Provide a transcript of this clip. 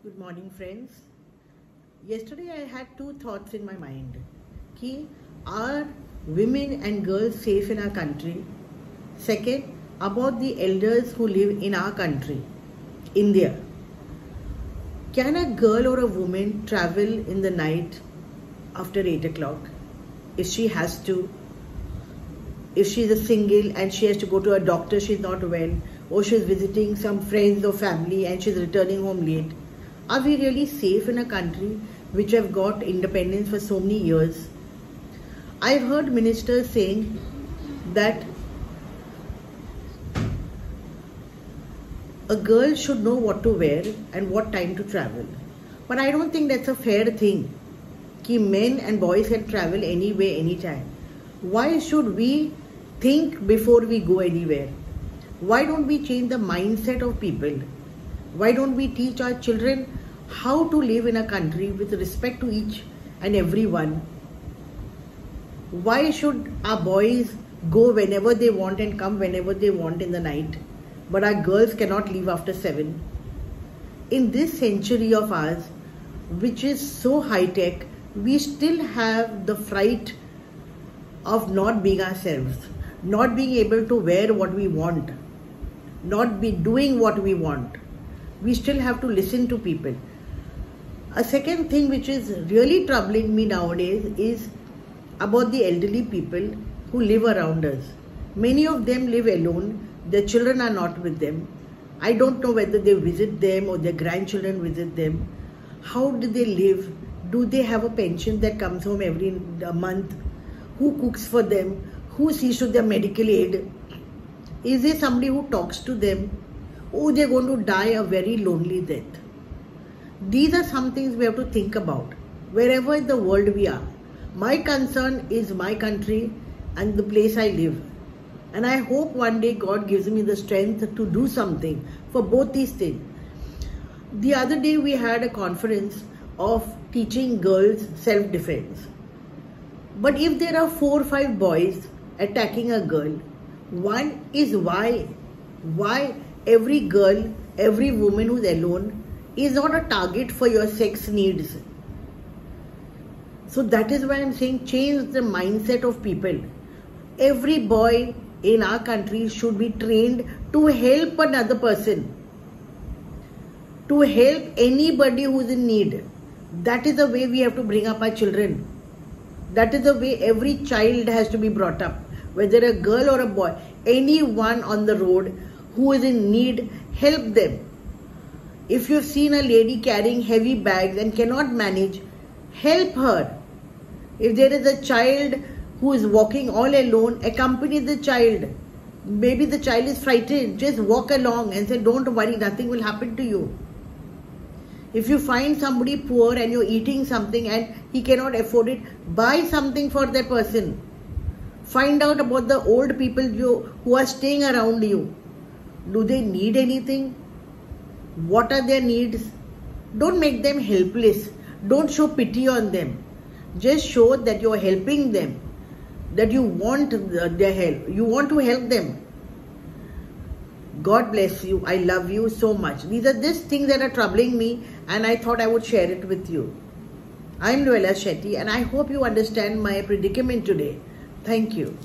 Good morning, friends. Yesterday I had two thoughts in my mind. Ki, are women and girls safe in our country? Second, about the elders who live in our country, India. Can a girl or a woman travel in the night after 8 o'clock? If she has to, if she's a single and she has to go to a doctor, she's not well, or she's visiting some friends or family and she's returning home late. Are we really safe in a country which have got independence for so many years? I've heard ministers saying that a girl should know what to wear and what time to travel. But I don't think that's a fair thing. Ki men and boys can travel anywhere, anytime. Why should we think before we go anywhere? Why don't we change the mindset of people? Why don't we teach our children how to live in a country with respect to each and everyone? Why should our boys go whenever they want and come whenever they want in the night, but our girls cannot leave after 7? In this century of ours, which is so high-tech, we still have the fright of not being ourselves, not being able to wear what we want, not be doing what we want. We still have to listen to people. A second thing which is really troubling me nowadays is about the elderly people who live around us. Many of them live alone. Their children are not with them. I don't know whether they visit them or their grandchildren visit them. How do they live? Do they have a pension that comes home every month? Who cooks for them? Who sees to their medical aid? Is there somebody who talks to them? Oh, they're going to die a very lonely death. These are some things we have to think about wherever in the world we are. My concern is my country and the place I live. And I hope one day God gives me the strength to do something for both these things. The other day we had a conference of teaching girls self-defense. But if there are 4 or 5 boys attacking a girl, one is why every girl, every woman who's alone is not a target for your sex needs. So that is why I'm saying change the mindset of people. Every boy in our country should be trained to help another person, to help anybody who's in need. That is the way we have to bring up our children. That is the way every child has to be brought up, whether a girl or a boy. Anyone on the road who is in need, help them. If you've seen a lady carrying heavy bags and cannot manage, help her. If there is a child who is walking all alone, accompany the child. Maybe the child is frightened, just walk along and say, don't worry, nothing will happen to you. If you find somebody poor and you're eating something and he cannot afford it, buy something for that person. Find out about the old people who are staying around you. Do they need anything? What are their needs? Don't make them helpless. Don't show pity on them. Just show that you're helping them, that you want their help. You want to help them. God bless you. I love you so much. These are just things that are troubling me and I thought I would share it with you. I'm Luella Shetty and I hope you understand my predicament today. Thank you.